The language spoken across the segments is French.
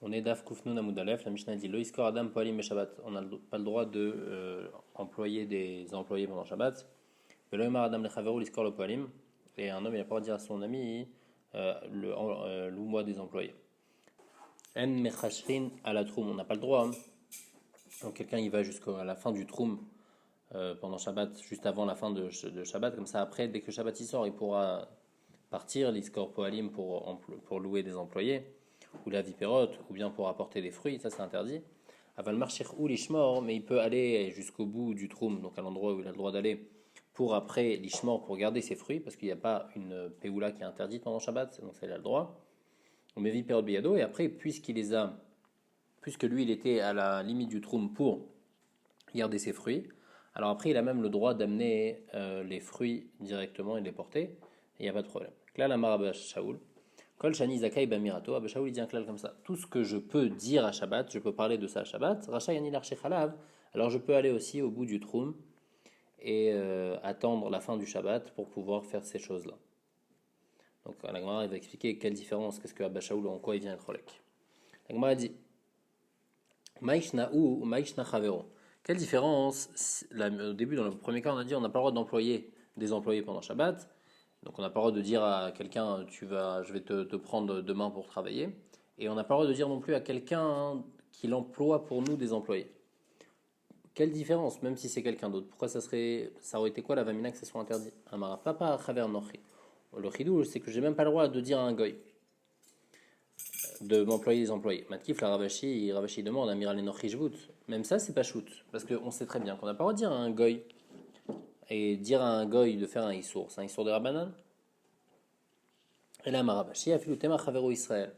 On est Daf Kufnun Amud Aleph, la Mishnah dit Lo iskor Adam Poalim be Shabbat. On n'a pas le droit de employer des employés pendant Shabbat. Velo Yomar Adam Lechaveru l'iskor le Poalim. Et un homme, il n'a pas le droit de dire à son ami loue-moi des employés. En Mechashrin à la Troum. On n'a pas le droit. Donc quelqu'un il va jusqu'à la fin du Troum pendant Shabbat, juste avant la fin de Shabbat. Comme ça, après, dès que Shabbat il sort, il pourra partir, l'iskor Poalim pour louer des employés, ou la vipérote, ou bien pour apporter des fruits, ça c'est interdit. Aval marchir ou l'ishmor, mais il peut aller jusqu'au bout du troum, donc à l'endroit où il a le droit d'aller, pour après l'ishmor, pour garder ses fruits, parce qu'il n'y a pas une péoula qui est interdite pendant Shabbat, donc ça il a le droit. On met vipérote biyado, et après, puisque lui il était à la limite du troum pour garder ses fruits, alors après il a même le droit d'amener les fruits directement et de les porter, et il n'y a pas de problème. Là, la Marabah Shaoul. Kol Shani Zakai Bamirato, Abba Shaoul il dit un klal comme ça. Tout ce que je peux dire à Shabbat, je peux parler de ça à Shabbat, Racha Yani Larche Chalav, alors je peux aller aussi au bout du Troum et attendre la fin du Shabbat pour pouvoir faire ces choses-là. Donc la Gemara il va expliquer quelle différence, qu'est-ce que Abba Shaoul, en quoi il vient être cholek. La Gemara dit Maïshna ou Maïshna Chavero. Quelle différence, au début, dans le premier cas, on a dit on n'a pas le droit d'employer des employés pendant Shabbat. Donc on n'a pas le droit de dire à quelqu'un je vais te prendre demain pour travailler. Et on n'a pas le droit de dire non plus à quelqu'un qu'il emploie pour nous des employés. Quelle différence, même si c'est quelqu'un d'autre? Pourquoi ça aurait été quoi la vamina que ça soit interdit? Amara papa chaver nochi. Le chidou, c'est que j'ai même pas le droit de dire à un goy de m'employer des employés. Matkif la Ravashi demande à Miral Nochi Jvout. Même ça c'est pas shoot, parce qu'on sait très bien qu'on n'a pas le droit de dire à un goy. Et dire à un goy de faire un issour, c'est un issour de Rabbanan. Et là, Marabashi a fait le thème à Chavero Israël.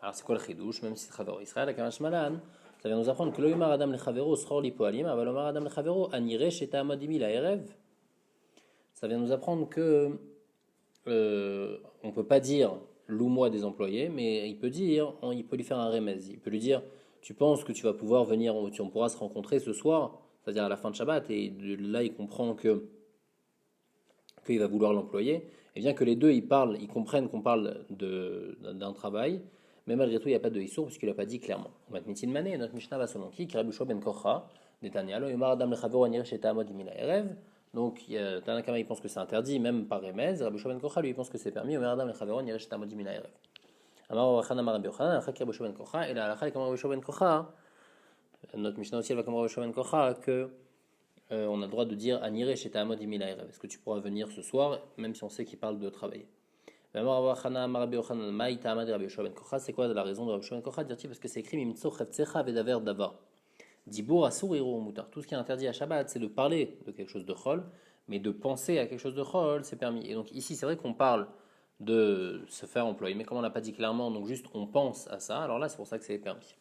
Alors, c'est quoi le chidouche, même si c'est Chavero Israël, à Kamash Malan, ça vient nous apprendre que l'Oïmar Adam le Chavero sera li poalim, aval Omar Adam le Chavero anire chez Ta'amadimi la Erev. Ça vient nous apprendre que on peut pas dire loue-moi des employés, mais il peut lui faire un remez. Il peut lui dire, tu penses que tu vas pouvoir venir, on pourra se rencontrer ce soir, c'est-à-dire à la fin de Shabbat, et là il comprend qu'il va vouloir l'employer, et bien que les deux ils comprennent qu'on parle d'un travail, mais malgré tout il n'y a pas de issour puisqu'il n'a pas dit clairement. On va te mané, notre Mishnah va selon qui Rabbi Shua ben Kocha, Netanya, lo yomar adam lechavero anir chez Ta'amod imila erev. Donc Tanakama il pense que c'est interdit même par remez, Rabbi Shua ben Kocha lui il pense que c'est permis, yomar adam lechavero anir chez Ta'amod imila erev. Amar Rachan Amar Rabbi Yochanan, Rabbi Shua ben Kocha, et la halakha est comme Rabbi Shua ben Kocha. Notre Mishnah aussi elle va comme Rabbi Shua ben Kocha que on a le droit de dire Aniré chez Ta'amod imila erev. Est-ce que tu pourras venir ce soir, même si on sait qu'il parle de travailler? C'est quoi la raison de Rabbi Shua ben Kocha? Dire-t-il parce que c'est écrit Mimtso chevtsecha vedaver davar. Dibour asur iru mutar. Tout ce qui est interdit à Shabbat, c'est de parler de quelque chose de chol, mais de penser à quelque chose de chol, c'est permis. Et donc ici, c'est vrai qu'on parle de se faire employer, mais comme on l'a pas dit clairement, donc juste on pense à ça, alors là c'est pour ça que c'est permis.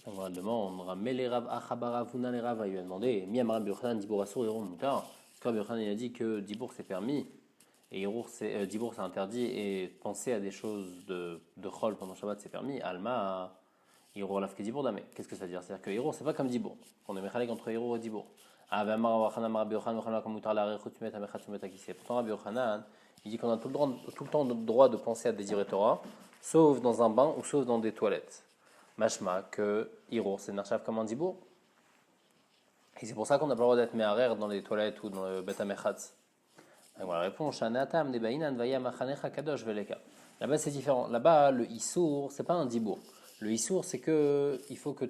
On va demander, Melerav Achabaravuna Lerav, il lui a demandé, Miam Rabbi Yochanan Dibour asur iru mutar. Parce que Rabbi Yochanan il a dit que Dibour c'est permis. Et Dibour c'est interdit, et penser à des choses de chol pendant Shabbat c'est permis. Alma, Hirour lafke Dibour damé. Qu'est-ce que ça veut dire? C'est-à-dire que Hirour c'est pas comme Dibour. On est méchalek entre Hirour et Dibour. Pourtant Rabbi Yochanan, il dit qu'on a tout le temps le droit de penser à des divrei Torah, sauf dans un bain ou sauf dans des toilettes. Mashma que Hirour c'est marchav comme un Dibour. Et c'est pour ça qu'on n'a pas le droit d'être méharer dans les toilettes ou dans le Bet HaMechatz. Voilà la réponse. Là-bas c'est différent. Là-bas le issour c'est pas un dibour. Le issour c'est que il faut que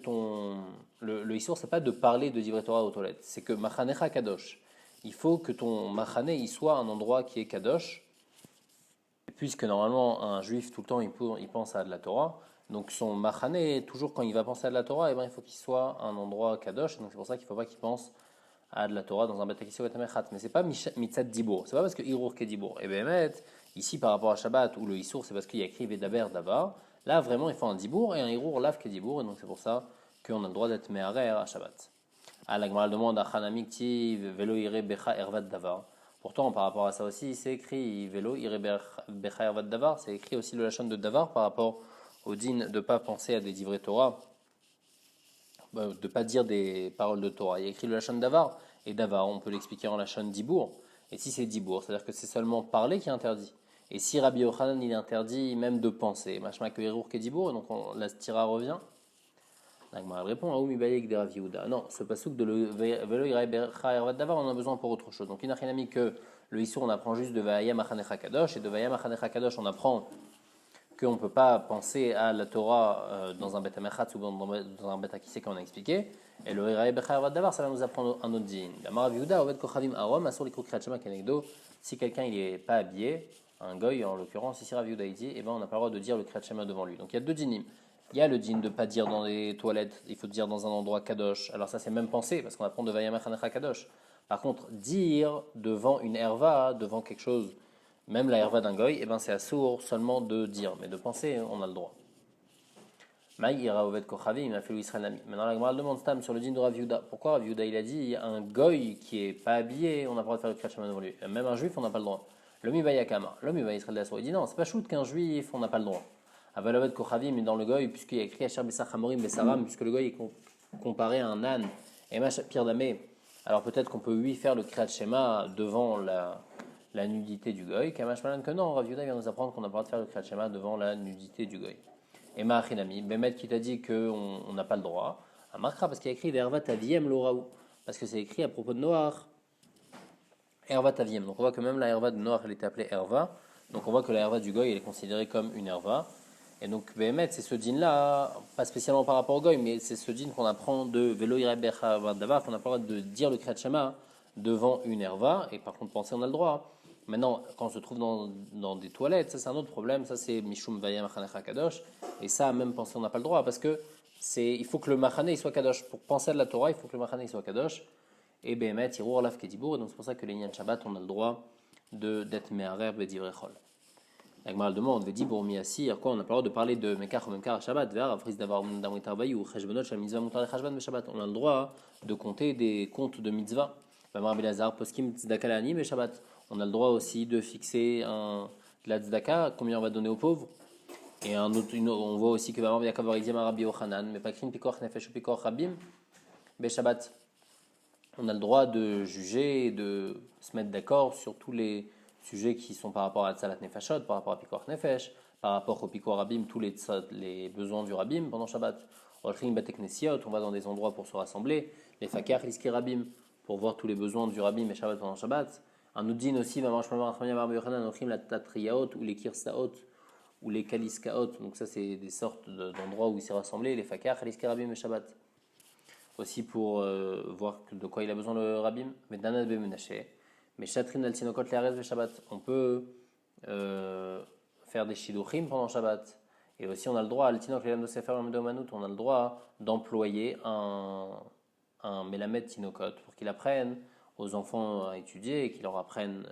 le issour c'est pas de parler de divrei Torah aux toilettes. C'est que machanecha kadosh. Il faut que ton machane il soit un endroit qui est kadosh. Puisque normalement un juif tout le temps il pense à de la Torah. Donc son machane toujours quand il va penser à de la Torah, il faut qu'il soit un endroit kadosh. Donc c'est pour ça qu'il ne faut pas qu'il pense à de la Torah dans un Bet HaKissi ou Bet HaMechatz. Mais c'est pas mitzat dibour. C'est pas parce que Hirour qu'est dibour. Et bien ici par rapport à Shabbat où le Issour c'est parce qu'il y a écrit Vedaber Davar. Là vraiment il faut un dibour et un Hirour lave qu'est dibour. Et donc c'est pour ça qu'on a le droit d'être méharer à Shabbat. Ah la Gemara demande à Chanamikti Velo ire becha ervat davar. Pourtant par rapport à ça aussi c'est écrit Velo ire becha ervat davar. C'est écrit aussi le lachon de davar par rapport au din de ne pas penser à des divrei Torah, de ne pas dire des paroles de Torah. Il y a écrit le lachon davar, et davar, on peut l'expliquer en lachon dibour. Et si c'est dibour, c'est-à-dire que c'est seulement parler qui est interdit. Et si Rabbi Yochanan il interdit même de penser, machma que Erour Kedibour, donc la stira revient. La Gemara répond Aoumi Bayek de Rav Yehuda. Non, ce pasouk de Velo Iraï Bercha Ervat Davar, on en a besoin pour autre chose. Donc il n'a rien mis que le Issour, on apprend juste de Vayam Achanecha Kadosh, et de Vayam Achanecha Kadosh, on apprend qu'on ne peut pas penser à la Torah dans un Beth Amechatz ou dans un Beth Akissé comme on a expliqué. Et le Iraï Bercha Ervat Davar, ça va nous apprendre un autre din. La Rav Yehuda, Oved Kochavim Arom, Asur Likrut Kriyat Shema Kenegdo. Si quelqu'un il est pas habillé, un goy en l'occurrence, ici Rav Yehuda il dit, eh ben on n'a pas le droit de dire le Kriyat Shema devant lui. Donc il y a deux dinim. Il y a le din de ne pas dire dans les toilettes, il faut dire dans un endroit kadosh. Alors ça c'est même pensé, parce qu'on apprend de Vayamachanecha kadosh. Par contre, dire devant une herva, devant quelque chose, même la herva d'un goy, eh ben c'est assourd seulement de dire, mais de penser, on a le droit. Maï ira oved kochavim, il a fait Israël Nami. Maintenant la Gemara demande Stam sur le din de Rav Yehuda. Pourquoi Rav Yehuda il a dit un goy qui est pas habillé, on n'a pas le droit de faire le kriyat shema devant lui. Même un juif, on n'a pas le droit. L'homme il va yakama, l'homme il va Israël il dit non, c'est pas shoot qu'un juif, on n'a pas le droit. Avalaved Kochavim, mais dans le goy, puisqu'il y a écrit Asher Bessach Hamorim Bessaram, puisque le goy est comparé à un âne, et Mash Pir Damé, alors peut-être qu'on peut lui faire le Kriyat Shema devant la nudité du goy, Kamash Malan que non, Rav Yehuda vient nous apprendre qu'on n'a pas le droit de faire le Kriyat Shema devant la nudité du goy. Et Ma'achinami, Bémet qui t'a dit qu'on n'a pas le droit, à Markra, parce qu'il y a écrit Verva Taviem Loraou, parce que c'est écrit à propos de Noach, Herva Taviem. Donc on voit que même la Herva de Noach, elle était appelée Herva, donc on voit que la Herva du goy, elle est considérée comme une Herva. Et donc, Béhémet, c'est ce din-là, pas spécialement par rapport au goy, mais c'est ce din qu'on apprend de Velo Iraï Bercha Davar, qu'on n'a pas le droit de dire le Kriyat Shema devant une herva, et par contre, penser, on a le droit. Maintenant, quand on se trouve dans des toilettes, ça c'est un autre problème, ça c'est Mishum Vayam Achanecha Kadosh, et ça, même penser, on n'a pas le droit, parce que il faut que le Machane soit Kadosh. Pour penser à de la Torah, il faut que le Machane soit Kadosh, et Béhémet, Irour Laf Kedibour, et donc c'est pour ça que les Nyan Shabbat, on a le droit d'être Me'arer Bedivrechol. La Gemara demande, Vedi Bourmi Asir, quoi, on a pas le droit de parler de Mekar ou Memkar Shabbat, Ver, Afris d'avoir Damritar Bayou, Cheshbonot, Shal Mitzvah, Moutar et Chashvan, Shabbat. On a le droit de compter des comptes de Mitzvah. Mamar Belazar, Poskim, Tzedaka Lani, mais Shabbat. On a le droit aussi de fixer de la Tzedaka, combien on va donner aux pauvres. Et on voit aussi que Mamar Yakav Arizim Rabbi Yochanan, mais pas Krin Pikor, Nefesh ou Pikor Rabim, mais Shabbat. On a le droit de juger et de se mettre d'accord sur tous les sujets qui sont par rapport à Tzalat Nefashot, par rapport à Pikuach Nefesh, par rapport au Pikuach Rabim, tous les besoins du Rabim pendant Shabbat. On va dans des endroits pour se rassembler, les Fakar, Liski Rabim, pour voir tous les besoins du Rabim et Shabbat pendant Shabbat. Un Uddin aussi, la Tatriyaot, ou les Kirsaot, ou les Kaliskaot, donc ça c'est des sortes d'endroits où il s'est rassemblé, les Fakar, Liski Rabim et Shabbat. Aussi pour voir de quoi il a besoin le Rabim, mais Danad Bemenaché. Mais Shatrin al Tinokot Le'arez ve Shabbat, on peut faire des Shiduchim pendant Shabbat. Et aussi on a le droit, al Tinok Le'lam de Sefer Manut, on a le droit d'employer un Melamed Tinokot pour qu'il apprenne aux enfants à étudier et qu'il leur apprenne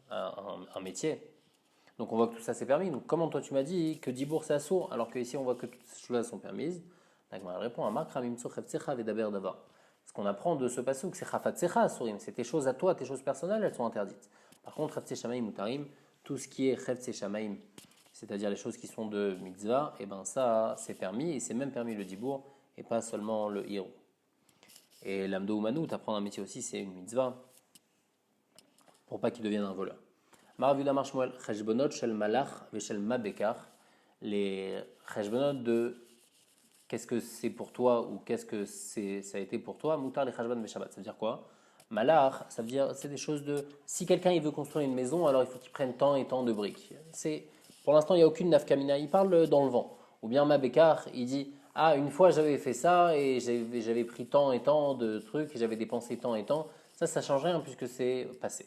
un métier. Donc on voit que tout ça c'est permis. Donc comment toi tu m'as dit que Dibour c'est assourd alors qu'ici on voit que toutes ces choses-là sont permises. Donc elle répond à Mark Ramim Tsochev Tsecha Vedaber Davar. Ce qu'on apprend de ce passouk, c'est Chafat Tsecha Asurim, c'est tes choses à toi, tes choses personnelles, elles sont interdites. Par contre, Chaftzeh Shamaim Mutarim, tout ce qui est Chaftzeh Shamaim, c'est-à-dire les choses qui sont de mitzvah, et ben ça c'est permis, et c'est même permis le Dibour, et pas seulement le Hiro. Et l'Amdo Umanu, t'apprendre un métier aussi, c'est une mitzvah, pour pas qu'il devienne un voleur. Maravula Marshmuel, Cheshbonot Shel Malach Veshel Mabekar, les Cheshbonot de qu'est-ce que c'est pour toi ou qu'est-ce que ça a été pour toi, Moutar les Chashban Shabbat. Ça veut dire quoi? Malach, ça veut dire, c'est des choses de. Si quelqu'un il veut construire une maison, alors il faut qu'il prenne tant et tant de briques. Pour l'instant, il n'y a aucune nafkamina. Il parle dans le vent. Ou bien Mabekar, il dit ah, une fois j'avais fait ça et j'avais pris tant et tant de trucs et j'avais dépensé tant et tant. Ça change rien puisque c'est passé.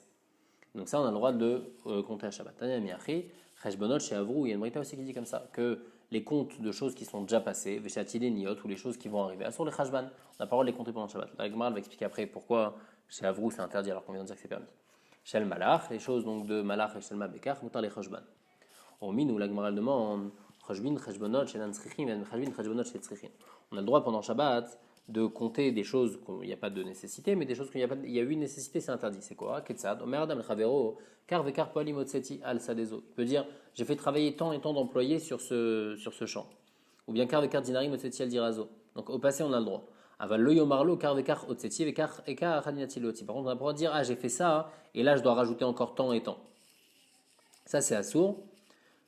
Donc, ça, on a le droit de compter à Shabbat. Tanya Miachi, Cheshbonot chez Avrou, il y a une brita aussi qui dit comme ça que les comptes de choses qui sont déjà passées, Veshatile Niot, ou les choses qui vont arriver. Sur les Chashban, on n'a pas le droit de les compter pendant Shabbat. La Gemara va expliquer après pourquoi chez Avrou c'est interdit alors qu'on vient de dire que c'est permis. Chez le Malach, les choses donc de Malach et chez le Mabekar, Moutar les Chashban. Au Min, où la Gemara demande Chashbin, Cheshbonot, chez Nansrichim, Chashbin, Cheshbonot, chez Tzrichim. On a le droit pendant Shabbat de compter des choses qu'il n'y a pas de nécessité, mais des choses qu'il y a eu une nécessité, c'est interdit. C'est quoi? Ketsad, Omer Adam le Chavero, Kar Vekar Poalim Otseti Al Sadezo. Il peut dire j'ai fait travailler tant et tant d'employés sur ce champ. Ou bien Kar Vekar Dinarim Otseti Al Dirazo. Donc au passé, on a le droit. Aval lo yomarlo Kar Vekar Otseti Vekar Eka Hadinati Loti. Par contre, on a le droit de dire ah j'ai fait ça, et là je dois rajouter encore tant et tant. Ça, c'est assourd,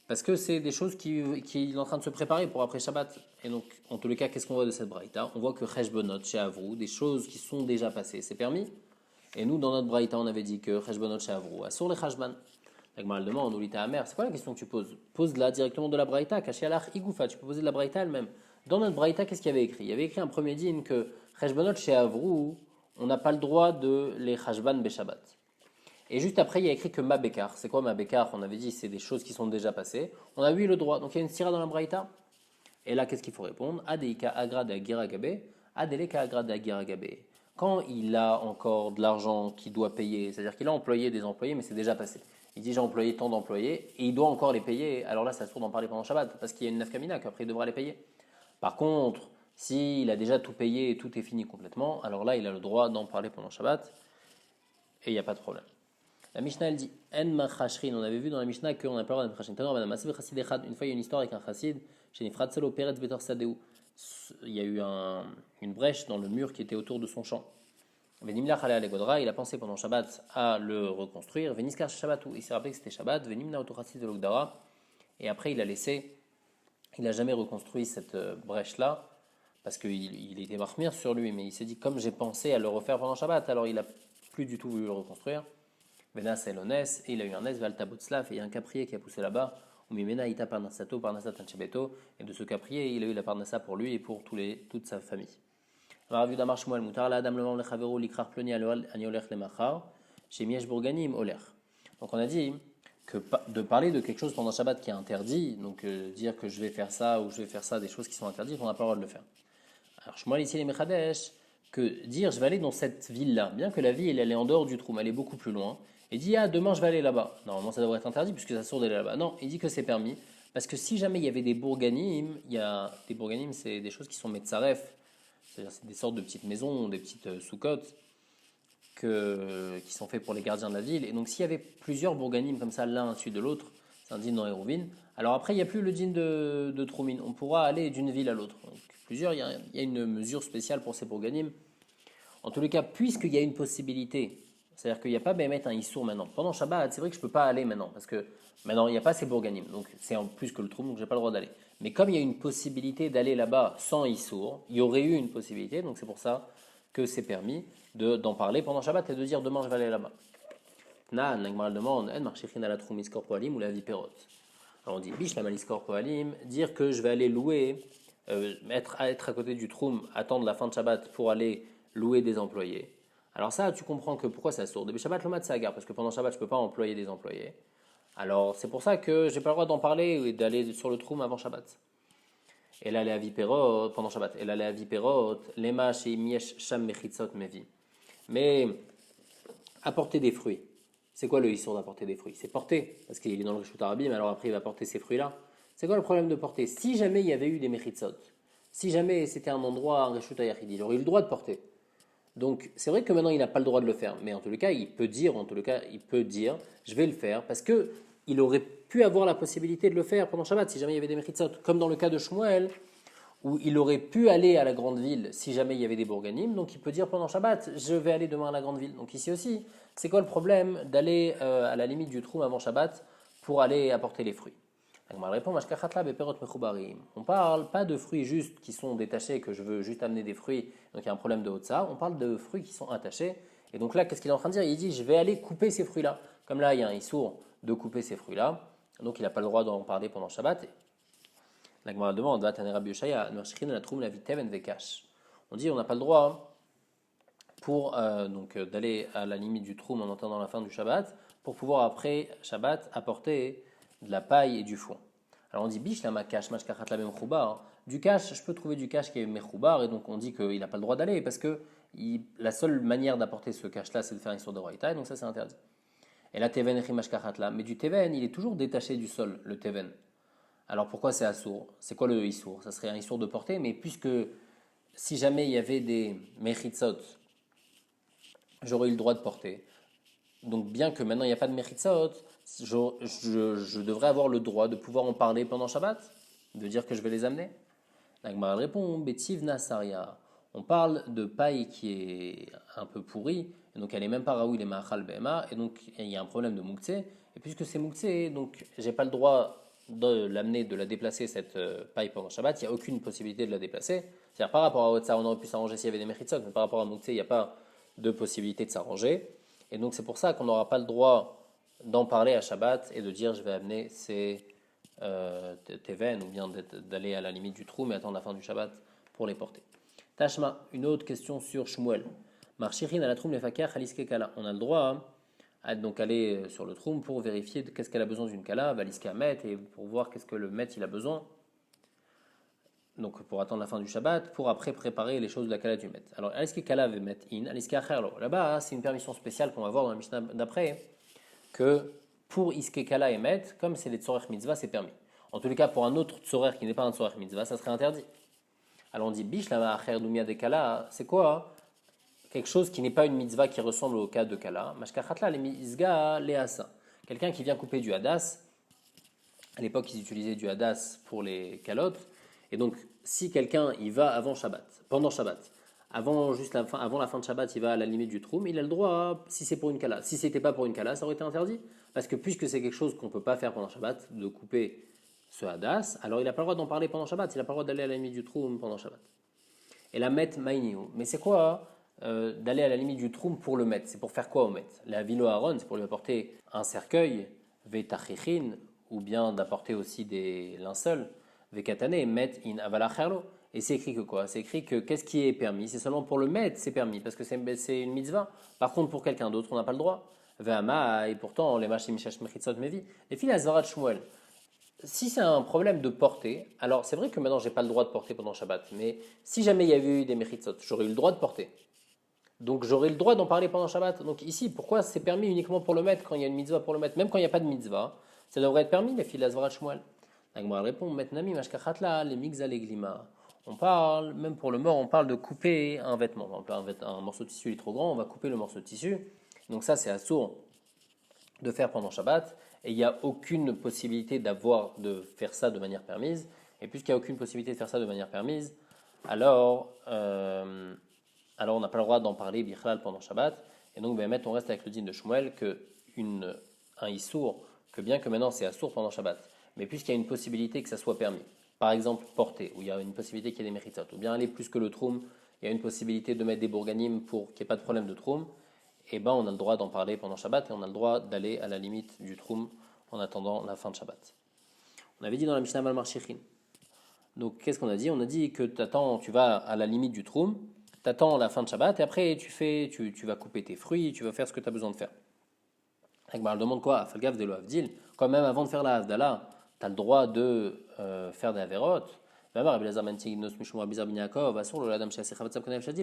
parce que c'est des choses qui est en train de se préparer pour après Shabbat. Et donc, en tous les cas, qu'est-ce qu'on voit de cette braïta? On voit que Cheshbonot chez Avrou, des choses qui sont déjà passées, c'est permis. Et nous, dans notre braïta, on avait dit que Cheshbonot chez Avrou, assour les Chashban. La Gemara elle demande, Oulita Amer, c'est quoi la question que tu poses? Pose-la directement de la braïta, Kashi Alach Igoufa, tu peux poser de la braïta elle-même. Dans notre braïta, qu'est-ce qu'il y avait écrit? Il y avait écrit un premier din que Cheshbonot chez Avrou, on n'a pas le droit de les Chashban Beshabbat. Et juste après, il y a écrit que Mabekar. C'est quoi Mabekar? On avait dit c'est des choses qui sont déjà passées. On a eu le droit. Donc il y a une sira dans la braïta. Et là, qu'est-ce qu'il faut répondre? Adeika agrad agiragabe, adeleka agrad agiragabe. Quand il a encore de l'argent qu'il doit payer, c'est-à-dire qu'il a employé des employés, mais c'est déjà passé. Il dit j'ai employé tant d'employés et il doit encore les payer. Alors là, ça se trouve d'en parler pendant Shabbat parce qu'il y a une nafkamina qu'après il devra les payer. Par contre, s'il a déjà tout payé et tout est fini complètement, alors là, il a le droit d'en parler pendant Shabbat et il n'y a pas de problème. La Mishnah elle dit En machashrin. On avait vu dans la Mishnah qu'on n'a pas le droit de machashrin. Une fois il y a une histoire avec un chassid chez Nifratzelo Peretz Betor Sadeu. Il y a eu une brèche dans le mur qui était autour de son champ. Venimlach ale Godra, il a pensé pendant Shabbat à le reconstruire. Veniskar Shabbat, il s'est rappelé que c'était Shabbat. Venimna Oto Chassid Velogdara. Et après il a laissé, il n'a jamais reconstruit cette brèche là parce qu'il était marmire sur lui. Mais il s'est dit comme j'ai pensé à le refaire pendant Shabbat, alors il n'a plus du tout voulu le reconstruire. Venas Elones, et il a eu un es, Valtabotzlaf, et il y a un caprier qui a poussé là-bas, ou Mimena Ita Parnasato, Parnasat Anchebeto, et de ce caprier, il a eu la Parnassa pour lui et pour toute sa famille. Alors, vu d'Amar Shmuel, Moutar, la Adam Levan Lechavero, Likrar Ploni, Aniolech Lemachar, chez Miesh Bourganim, Oler. Donc, on a dit que de parler de quelque chose pendant Shabbat qui est interdit, donc dire que je vais faire ça ou je vais faire ça, des choses qui sont interdites, on n'a pas le droit de le faire. Alors, Shmuel ici, les Mechadesh, que dire je vais aller dans cette ville-là, bien que la ville elle est en dehors du trou, mais elle est beaucoup plus loin, et dit ah demain je vais aller là-bas. Normalement ça devrait être interdit puisque ça sort d'aller là-bas. Non, il dit que c'est permis parce que si jamais il y avait des bourganim, il y a des bourganim, c'est des choses qui sont metzaref, c'est-à-dire c'est des sortes de petites maisons, des petites soukottes qui sont faites pour les gardiens de la ville. Et donc s'il y avait plusieurs bourganim comme ça l'un au-dessus de l'autre, c'est un din dans Hérouvine. Alors après il n'y a plus le din de Troumine, on pourra aller d'une ville à l'autre. Donc plusieurs, il y a une mesure spéciale pour ces bourganim. En tous les cas, puisqu'il y a une possibilité, c'est-à-dire qu'il n'y a pas mettre un issour maintenant. Pendant Shabbat, c'est vrai que je ne peux pas aller maintenant, parce que maintenant, il n'y a pas ces bourganim, donc c'est en plus que le trou, donc je n'ai pas le droit d'aller. Mais comme il y a une possibilité d'aller là-bas sans issour, il y aurait eu une possibilité, donc c'est pour ça que c'est permis d'en parler pendant Shabbat et de dire demain je vais aller là-bas. Na, Nagmar demande, En marchechin à la troumiskor poalim ou la viperot. Alors on dit, bish la maliskor poalim, dire que je vais aller louer, être à côté du troum, attendre la fin de Shabbat pour aller louer des employés. Alors ça, tu comprends que pourquoi ça sourd. Début Shabbat, le mat sagar, parce que pendant Shabbat, je ne peux pas employer des employés. Alors c'est pour ça que j'ai pas le droit d'en parler et d'aller sur le troum avant Shabbat. Et là, les aviperot, pendant Shabbat, et là, les aviperot, lema chez miesh sham mechitzot mevi. Mais apporter des fruits. C'est quoi le issour d'apporter des fruits? C'est porter, parce qu'il est dans le Rishut Arabim, alors après il va porter ces fruits-là. C'est quoi le problème de porter? Si jamais il y avait eu des mechitzot, si jamais c'était un endroit, un Rishut Ayachid, il aurait eu le droit de porter. Donc c'est vrai que maintenant il n'a pas le droit de le faire, mais en tout cas il peut dire, je vais le faire parce que il aurait pu avoir la possibilité de le faire pendant Shabbat si jamais il y avait des mechitzot, comme dans le cas de Shmuel où il aurait pu aller à la grande ville si jamais il y avait des bourganim, donc il peut dire pendant Shabbat je vais aller demain à la grande ville. Donc ici aussi, c'est quoi le problème d'aller à la limite du trou avant Shabbat pour aller apporter les fruits? On parle pas de fruits juste qui sont détachés, que je veux juste amener des fruits, donc il y a un problème de Hotsa. On parle de fruits qui sont attachés. Et donc là, qu'est-ce qu'il est en train de dire? Il dit, je vais aller couper ces fruits-là. Comme là, il y a un issour de couper ces fruits-là. Donc il n'a pas le droit d'en parler pendant Shabbat. La Gemara demande, on dit, on n'a pas le droit pour d'aller à la limite du trou en entendant la fin du Shabbat, pour pouvoir après Shabbat apporter de la paille et du foin. Alors on dit bish la makash mashkachat la mechoubar. Du cash, je peux trouver du cash qui est mechoubar et donc on dit qu'il n'a pas le droit d'aller parce que la seule manière d'apporter ce cash là c'est de faire une sorte de roïta et donc ça c'est interdit. Et la teven et mashkachat là, mais du teven il est toujours détaché du sol le teven. Alors pourquoi c'est assour? C'est quoi le issour? Ça serait un issour de porter, mais puisque si jamais il y avait des mechitzot, j'aurais eu le droit de porter. Donc bien que maintenant il n'y a pas de mechitzot, je devrais avoir le droit de pouvoir en parler pendant Shabbat, de dire que je vais les amener. La Gemara répond, Betiv Nasaria. On parle de paille qui est un peu pourrie, et donc elle n'est même pas raoui les ma'achal bema, et donc il y a un problème de mouktsé, Et puisque c'est mouktsé, donc j'ai pas le droit de l'amener, de la déplacer, cette paille pendant Shabbat, il n'y a aucune possibilité de la déplacer. C'est-à-dire par rapport à Otsar, on aurait pu s'arranger s'il y avait des Mechitzot, mais par rapport à mouktsé, il n'y a pas de possibilité de s'arranger. Et donc c'est pour ça qu'on n'aura pas le droit d'en parler à Shabbat et de dire je vais amener ces teven ou bien d'aller à la limite du trou mais attendre la fin du Shabbat pour les porter. Tashma, une autre question sur Shmuel. Marchirin à la troum les fakir khaliske kala. On a le droit à donc aller sur le troum pour vérifier qu'est-ce qu'elle a besoin d'une kala, valiske met et pour voir qu'est-ce que le met il a besoin. Donc pour attendre la fin du Shabbat, pour après préparer les choses de la kala du met. Alors aliske kala ve met in, aliske acherlo. Là-bas, c'est une permission spéciale qu'on va voir dans la Mishnah d'après que pour iske kala et met, comme c'est les tzorech mitzvah, c'est permis. En tous les cas, pour un autre tzorech qui n'est pas un tzorech mitzvah, ça serait interdit. Alors on dit bish lama acher dumia de kala, c'est quoi? Quelque chose qui n'est pas une mitzvah qui ressemble au cas de kala. Mashkachatla le mizga leasa. Quelqu'un qui vient couper du hadas. À l'époque, ils utilisaient du hadas pour les calottes. Et donc, si quelqu'un il va avant Shabbat, pendant Shabbat, avant la fin de Shabbat, il va à la limite du troum, il a le droit, si c'est pour une kala. Si c'était pas pour une kala, ça aurait été interdit. Parce que puisque c'est quelque chose qu'on ne peut pas faire pendant Shabbat, de couper ce hadas, alors il n'a pas le droit d'en parler pendant Shabbat, il n'a pas le droit d'aller à la limite du troum pendant Shabbat. Et la met maïniou. Mais c'est quoi d'aller à la limite du troum pour le met? C'est pour faire quoi au met? La vilo Aaron, c'est pour lui apporter un cercueil, vetachichin, ou bien d'apporter aussi des linceuls, vekatane, met in avalacherlo. Et c'est écrit que quoi? C'est écrit que qu'est-ce qui est permis? C'est seulement pour le met, c'est permis, parce que c'est une mitzvah. Par contre, pour quelqu'un d'autre, on n'a pas le droit. Ve'ama, et pourtant, les machim mishash mechitzot mevi. Les filles azvarat shmuel. Si c'est un problème de porter, alors c'est vrai que maintenant j'ai pas le droit de porter pendant Shabbat, mais si jamais il y avait eu des mechitzot, j'aurais eu le droit de porter. Donc j'aurais le droit d'en parler pendant Shabbat. Donc ici, pourquoi c'est permis uniquement pour le maître quand il y a une mitzvah pour le maître? Même quand il n'y a pas de mitzvah, ça devrait être permis, les filles d'Azvarat Shmuel. La répond, Metnami, Mashkachatla, les migza, les glima. On parle, même pour le mort, on parle de couper un vêtement. Un morceau de tissu est trop grand, on va couper le morceau de tissu. Donc ça, c'est assourd de faire pendant Shabbat. Et il n'y a aucune possibilité de faire ça de manière permise. Et puisqu'il n'y a aucune possibilité de faire ça de manière permise, alors on n'a pas le droit d'en parler bichlal pendant Shabbat. Et donc, on reste avec le din de Shmuel que un issour, que bien que maintenant c'est assour pendant Shabbat, mais puisqu'il y a une possibilité que ça soit permis, par exemple porter, où il y a une possibilité qu'il y ait des méritot, ou bien aller plus que le troum, il y a une possibilité de mettre des bourganim pour qu'il n'y ait pas de problème de troum, et on a le droit d'en parler pendant Shabbat et on a le droit d'aller à la limite du troum en attendant la fin de Shabbat. On avait dit dans la Mishnah Mal Marshichin. Donc qu'est-ce qu'on a dit? On a dit que tu vas à la limite du troum, tu attends la fin de Shabbat et après tu vas couper tes fruits, tu vas faire ce que tu as besoin de faire. Elle demande quoi? Falgav de l'Avdil. Quand même avant de faire la Havdalah, tu as le droit de faire des Averot.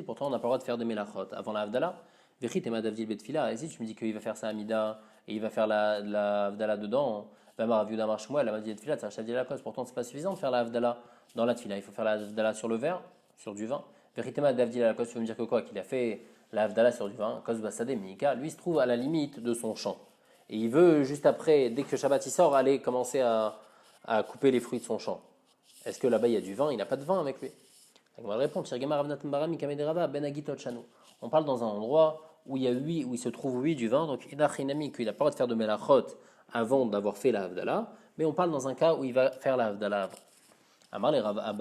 Pourtant, on n'a pas le droit de faire des Melachot avant la Havdalah. Et si tu me dis qu'il va faire ça à Mida et il va faire la Havdalah dedans, pourtant c'est pas suffisant de faire la Havdalah dans la Tfila. Il faut faire la Havdalah sur le verre, sur du vin. Veritema Davdil Alakos, tu veux me dire que quoi? Qu'il a fait la Havdalah sur du vin. Kos Basade Mika, lui se trouve à la limite de son champ. Et il veut, juste après, dès que Shabbat il sort, aller commencer à couper les fruits de son champ. Est-ce que là-bas il y a du vin? Il n'a pas de vin avec lui. On répond, on parle dans un endroit où il se trouve du vin, donc il n'a pas le droit de faire de melachot avant d'avoir fait la Havdalah, mais on parle dans un cas où il va faire la Havdalah avant. Amar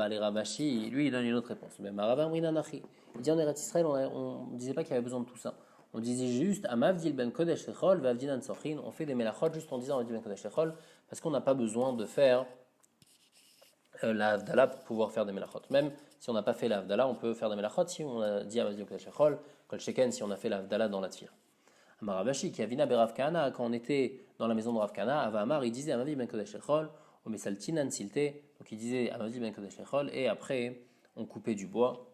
les Ravashi, lui il donne une autre réponse. Mais Maravin Rinanachi, il dit en Eretz Israël, on ne disait pas qu'il y avait besoin de tout ça. On disait juste Amavdil ben Kodesh Lechol, Vavdil an Sochin, on fait des melachot juste en disant Amavdil ben Kodesh Lechol, parce qu'on n'a pas besoin de faire la Havdalah pour pouvoir faire des melachot. Même si on n'a pas fait la Havdalah, on peut faire des melachot si on a dit Amavdil ben Kodesh Lechol, Kol Sheken si on a fait la Havdalah dans la Tfila. Amar Ravashi, qui a vina Berav Kahana, quand on était dans la maison de Rav Kahana, Ava Amar, il disait Amavdil ben Kodesh Lechol, Omesaltinan Silte, donc il disait Amavdil ben Kodesh Lechol, et après on coupait du bois